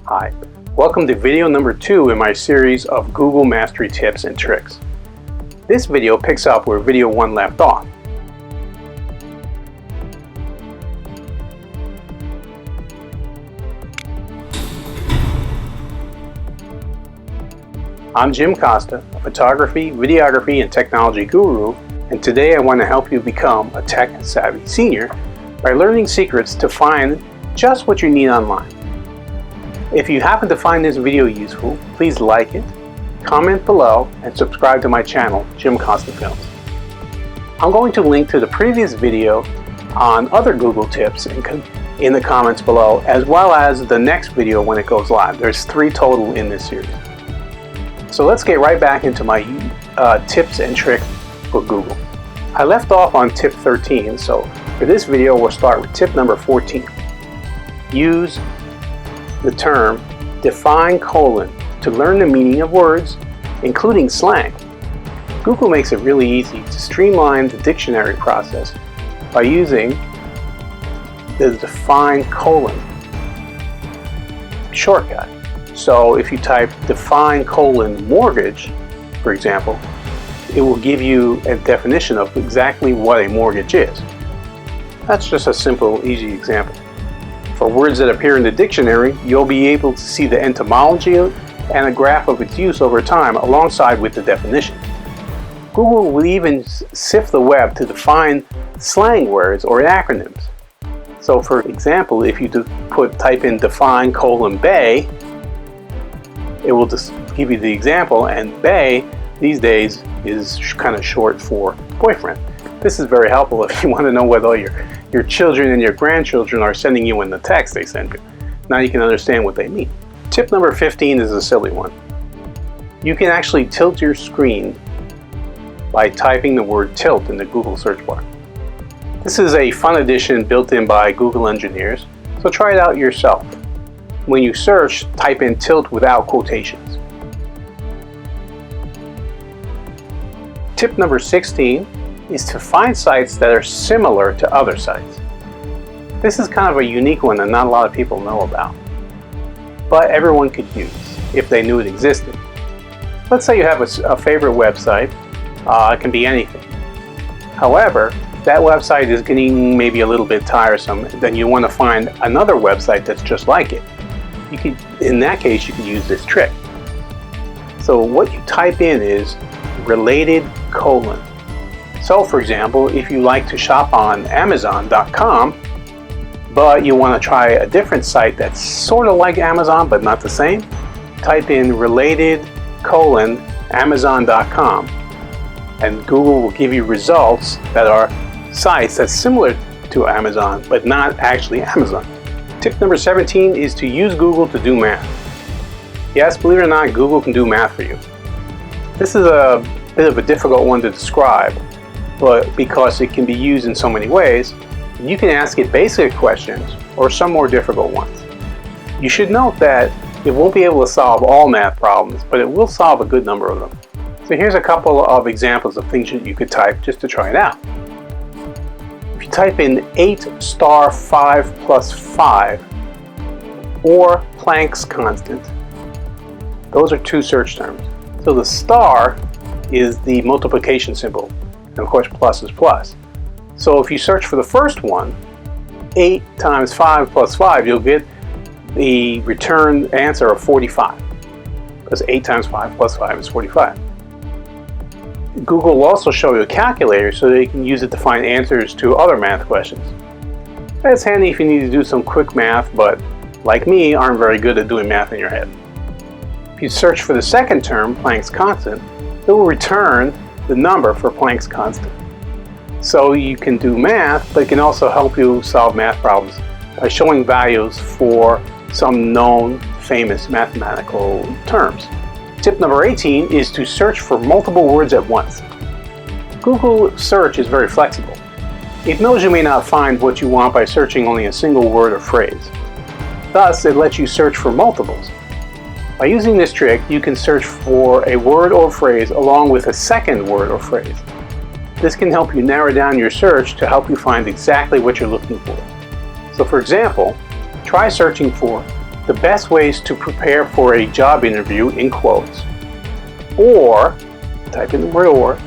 Hi, welcome to video number 2 in my series of Google Mastery tips and tricks. This video picks up where video 1 left off. I'm Jim Costa, a photography, videography, and technology guru, and today I want to help you become a tech-savvy senior by learning secrets to find just what you need online. If you happen to find this video useful, please like it, comment below, and subscribe to my channel, Jim Costa Films. I'm going to link to the previous video on other Google tips in the comments below, as well as the next video when it goes live. There's 3 total in this series. So let's get right back into my tips and tricks for Google. I left off on tip 13, so for this video we'll start with tip number 14. Use the term define : to learn the meaning of words, including slang. Google makes it really easy to streamline the dictionary process by using the define : shortcut. So if you type define : mortgage, for example, it will give you a definition of exactly what a mortgage is. That's just a simple, easy example. For words that appear in the dictionary, you'll be able to see the etymology and a graph of its use over time alongside with the definition. Google will even sift the web to define slang words or acronyms. So for example, if you type in define : bae, it will just give you the example, and bae these days is kind of short for boyfriend. This is very helpful if you want to know whether your children and your grandchildren are sending you in the text they send you. Now you can understand what they mean. Tip number 15 is a silly one. You can actually tilt your screen by typing the word tilt in the Google search bar. This is a fun addition built in by Google engineers, so try it out yourself. When you search, type in tilt without quotations. Tip number 16 is to find sites that are similar to other sites. This is kind of a unique one that not a lot of people know about, but everyone could use if they knew it existed. Let's say you have a favorite website. It can be anything. However, that website is getting maybe a little bit tiresome, then you want to find another website that's just like it. In that case, you can use this trick. So what you type in is related : So for example, if you like to shop on Amazon.com, but you want to try a different site that's sort of like Amazon but not the same, type in related : Amazon.com, and Google will give you results that are sites that's similar to Amazon but not actually Amazon. Tip number 17 is to use Google to do math. Yes, believe it or not, Google can do math for you. This is a bit of a difficult one to describe, but because it can be used in so many ways, you can ask it basic questions or some more difficult ones. You should note that it won't be able to solve all math problems, but it will solve a good number of them. So here's a couple of examples of things that you could type just to try it out. If you type in 8 * 5 + 5 or Planck's constant, those are 2 search terms. So the star is the multiplication symbol, and of course plus is plus. So if you search for the first one, 8 times 5 plus 5, you'll get the return answer of 45, because 8 times 5 plus 5 is 45. Google will also show you a calculator so that you can use it to find answers to other math questions. That's handy if you need to do some quick math, but like me, aren't very good at doing math in your head. If you search for the second term, Planck's constant, it will return the number for Planck's constant. So you can do math, but it can also help you solve math problems by showing values for some known famous mathematical terms. Tip number 18 is to search for multiple words at once. Google search is very flexible. It knows you may not find what you want by searching only a single word or phrase. Thus, it lets you search for multiples. By using this trick, you can search for a word or phrase along with a second word or phrase. This can help you narrow down your search to help you find exactly what you're looking for. So for example, try searching for the best ways to prepare for a job interview in quotes, or type in the word or,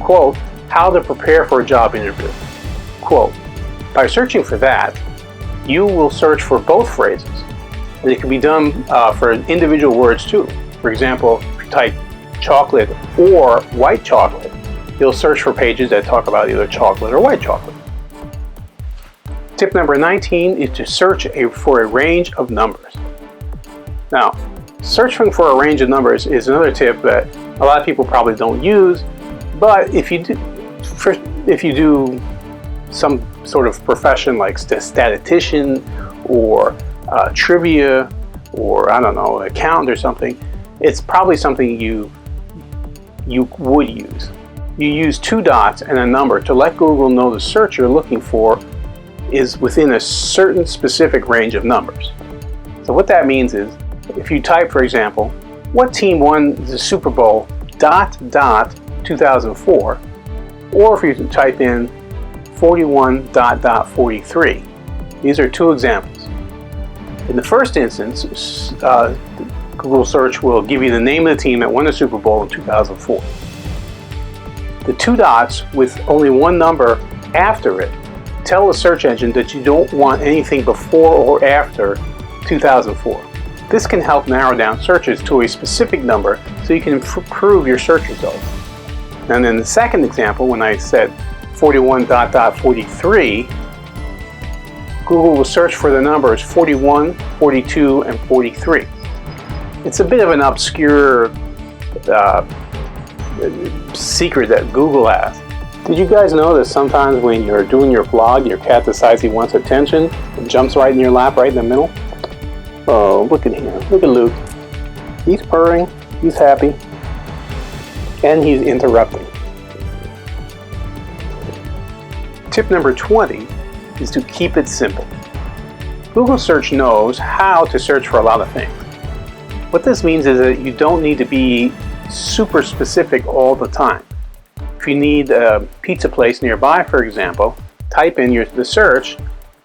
quote, how to prepare for a job interview, quote. By searching for that, you will search for both phrases, and it can be done for individual words too. For example, if you type chocolate or white chocolate, you'll search for pages that talk about either chocolate or white chocolate. Tip number 19 is to search for a range of numbers. Now, searching for a range of numbers is another tip that a lot of people probably don't use, but if you do some sort of profession like statistician or trivia or I don't know, accountant or something, it's probably something you would use. You use 2 dots and a number to let Google know the search you're looking for is within a certain specific range of numbers. So what that means is, if you type, for example, what team won the Super Bowl ... 2004, or if you type in 41 ... 43. These are 2 examples. In the first instance, Google search will give you the name of the team that won the Super Bowl in 2004. The 2 dots with only 1 number after it tell the search engine that you don't want anything before or after 2004. This can help narrow down searches to a specific number so you can improve your search results. And in the second example, when I said 41 ... 43, Google will search for the numbers 41, 42, and 43. It's a bit of an obscure secret that Google has. Did you guys know that sometimes when you're doing your blog, your cat decides he wants attention and jumps right in your lap, right in the middle? Oh, look at him. Look at Luke. He's purring, he's happy, and he's interrupting. Tip number 20 is to keep it simple. Google search knows how to search for a lot of things. What this means is that you don't need to be super specific all the time. If you need a pizza place nearby, for example, type in the search,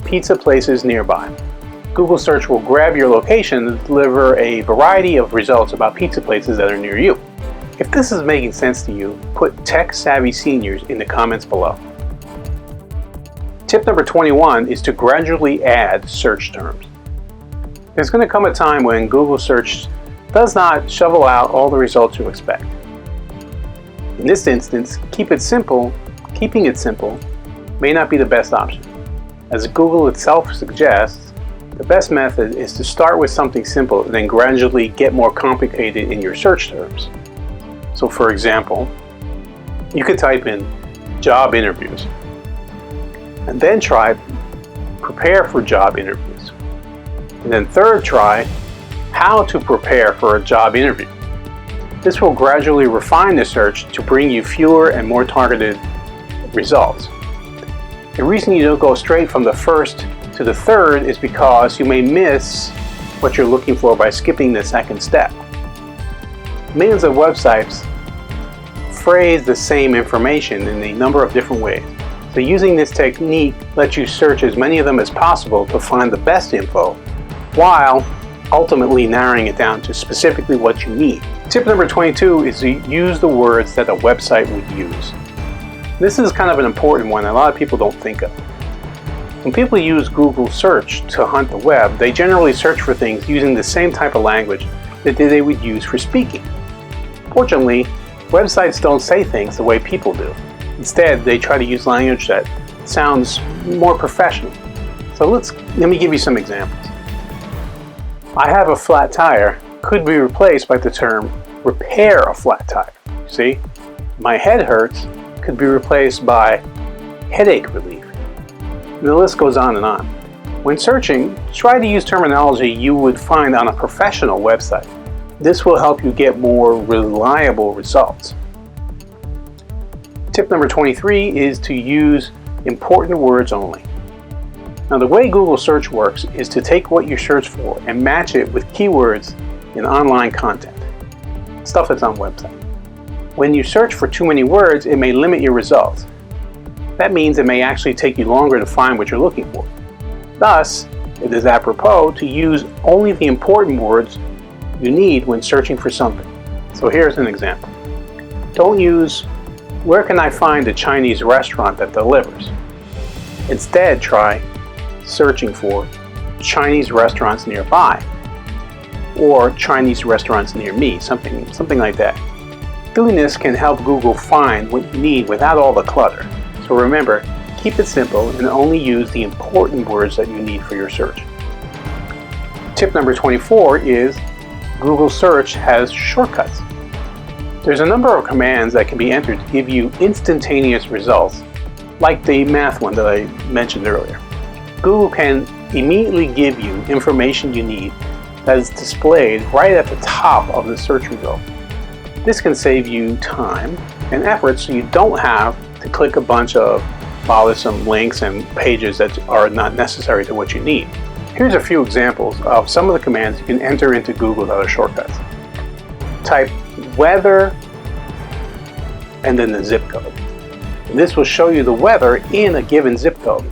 pizza places nearby. Google search will grab your location and deliver a variety of results about pizza places that are near you. If this is making sense to you, put tech-savvy seniors in the comments below. Tip number 21 is to gradually add search terms. There's going to come a time when Google search does not shovel out all the results you expect. In this instance, keeping it simple may not be the best option. As Google itself suggests, the best method is to start with something simple and then gradually get more complicated in your search terms. So for example, you could type in job interviews and then try prepare for job interviews. And then third, try how to prepare for a job interview. This will gradually refine the search to bring you fewer and more targeted results. The reason you don't go straight from the first to the third is because you may miss what you're looking for by skipping the second step. Millions of websites phrase the same information in a number of different ways. So using this technique lets you search as many of them as possible to find the best info, while ultimately narrowing it down to specifically what you need. Tip number 22 is to use the words that a website would use. This is kind of an important one a lot of people don't think of. When people use Google search to hunt the web, they generally search for things using the same type of language that they would use for speaking. Fortunately, websites don't say things the way people do. Instead, they try to use language that sounds more professional. So let me give you some examples. I have a flat tire could be replaced by the term repair a flat tire. See? My head hurts could be replaced by headache relief. And the list goes on and on. When searching, try to use terminology you would find on a professional website. This will help you get more reliable results. Tip number 23 is to use important words only. Now, the way Google search works is to take what you search for and match it with keywords in online content, stuff that's on websites. When you search for too many words, it may limit your results. That means it may actually take you longer to find what you're looking for. Thus, It is apropos to use only the important words you need when searching for something. So here's an example. Don't use, "Where can I find a Chinese restaurant that delivers?" Instead, try searching for Chinese restaurants nearby or Chinese restaurants near me, something like that. Doing this can help Google find what you need without all the clutter. So remember, keep it simple and only use the important words that you need for your search. Tip number 24 is Google Search has shortcuts. There's a number of commands that can be entered to give you instantaneous results, like the math one that I mentioned earlier. Google can immediately give you information you need that is displayed right at the top of the search result. This can save you time and effort so you don't have to click a bunch of bothersome links and pages that are not necessary to what you need. Here's a few examples of some of the commands you can enter into Google that are shortcuts. Type weather and then the zip code. This will show you the weather in a given zip code.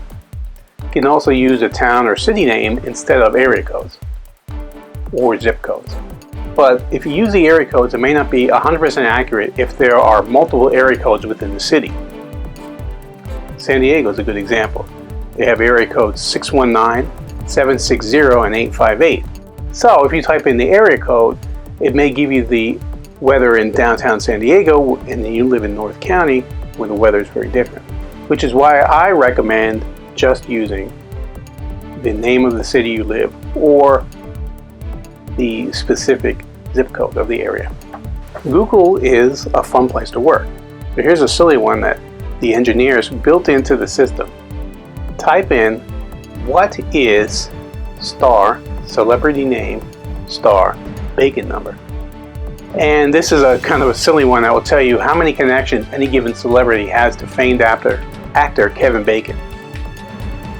You can also use a town or city name instead of area codes or zip codes. But if you use the area codes, it may not be 100% accurate if there are multiple area codes within the city. San Diego is a good example. They have area codes 619, 760, and 858. So if you type in the area code, it may give you the weather in downtown San Diego, and then you live in North County where the weather is very different. Which is why I recommend just using the name of the city you live or the specific zip code of the area. Google is a fun place to work. So here's a silly one that the engineers built into the system. Type in what is star celebrity name star bacon number. And this is a kind of a silly one that will tell you how many connections any given celebrity has to famed actor Kevin Bacon.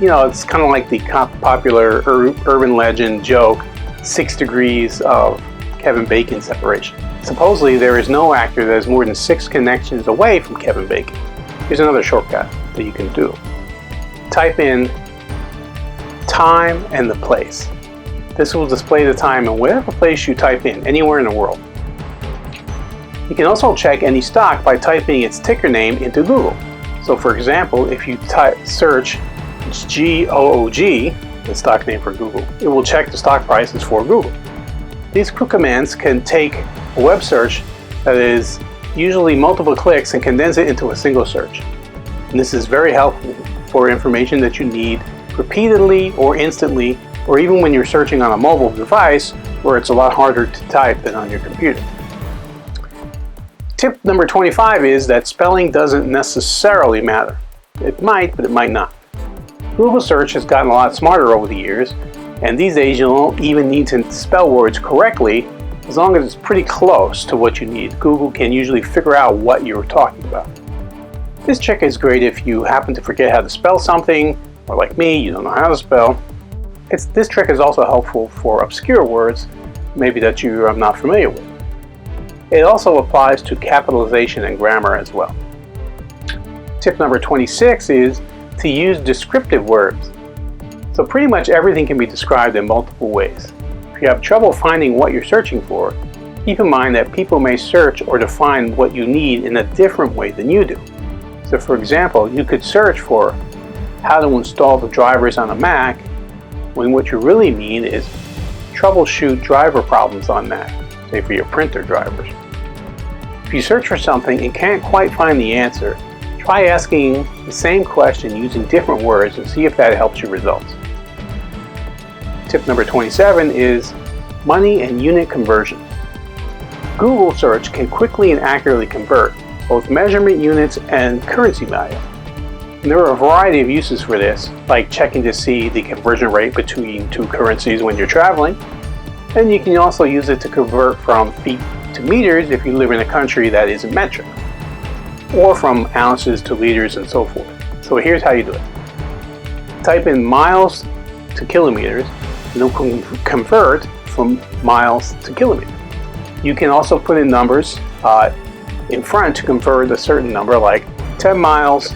You know, it's kind of like the popular urban legend joke, 6 degrees of Kevin Bacon separation. Supposedly there is no actor that is more than 6 connections away from Kevin Bacon. Here's another shortcut that you can do. Type in time and the place. This will display the time in whatever place you type in, anywhere in the world. You can also check any stock by typing its ticker name into Google. So for example, if you search GOOG, the stock name for Google, it will check the stock prices for Google. These quick commands can take a web search that is usually multiple clicks and condense it into a single search. And this is very helpful for information that you need repeatedly or instantly, or even when you're searching on a mobile device where it's a lot harder to type than on your computer. Tip number 25 is that spelling doesn't necessarily matter. It might, but it might not. Google search has gotten a lot smarter over the years, and these days you don't even need to spell words correctly. As long as it's pretty close to what you need, Google can usually figure out what you're talking about. This trick is great if you happen to forget how to spell something, or like me, you don't know how to spell. This trick is also helpful for obscure words, maybe that you are not familiar with. It also applies to capitalization and grammar as well. Tip number 26 is to use descriptive words. So pretty much everything can be described in multiple ways. If you have trouble finding what you're searching for, keep in mind that people may search or define what you need in a different way than you do. So for example, you could search for how to install the drivers on a Mac, when what you really mean is troubleshoot driver problems on Mac, say for your printer drivers. If you search for something and can't quite find the answer, try asking the same question using different words and see if that helps your results. Tip number 27 is money and unit conversion. Google search can quickly and accurately convert both measurement units and currency value. And there are a variety of uses for this, like checking to see the conversion rate between two currencies when you're traveling. And you can also use it to convert from feet to meters if you live in a country that isn't metric, or from ounces to liters and so forth. So here's how you do it. Type in miles to kilometers, and it will convert from miles to kilometers. You can also put in numbers in front to convert a certain number, like 10 miles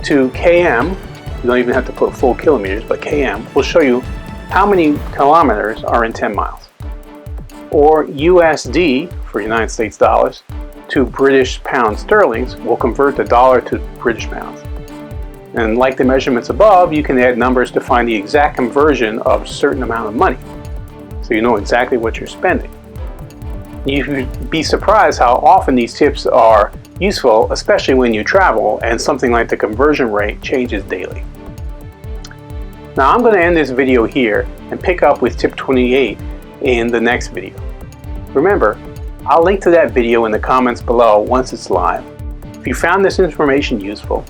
to km. You don't even have to put full kilometers, but km will show you how many kilometers are in 10 miles? Or USD, for United States dollars, to British pound sterlings will convert the dollar to British pounds. And like the measurements above, you can add numbers to find the exact conversion of a certain amount of money, so you know exactly what you're spending. You'd be surprised how often these tips are useful, especially when you travel and something like the conversion rate changes daily. Now I'm going to end this video here and pick up with tip 28 in the next video. Remember, I'll link to that video in the comments below once it's live. If you found this information useful,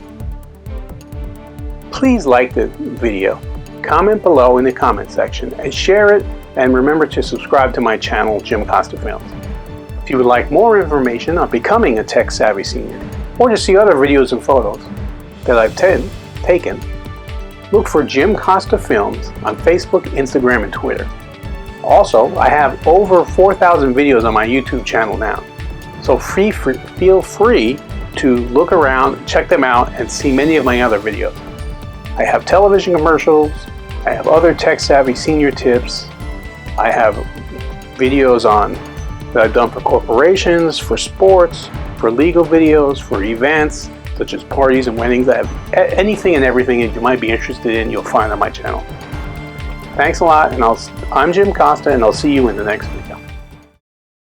please like the video, comment below in the comment section, and share it, and remember to subscribe to my channel, Jim Costa Films. If you would like more information on becoming a tech-savvy senior, or to see other videos and photos that I've taken, look for Jim Costa Films on Facebook, Instagram, and Twitter. Also, I have over 4,000 videos on my YouTube channel now, so feel free to look around, check them out, and see many of my other videos. I have television commercials, I have other tech-savvy senior tips, I have videos that I've done for corporations, for sports, for legal videos, for events such as parties and weddings. I have anything and everything that you might be interested in, you'll find on my channel. Thanks a lot, and I'm Jim Costa, and I'll see you in the next video.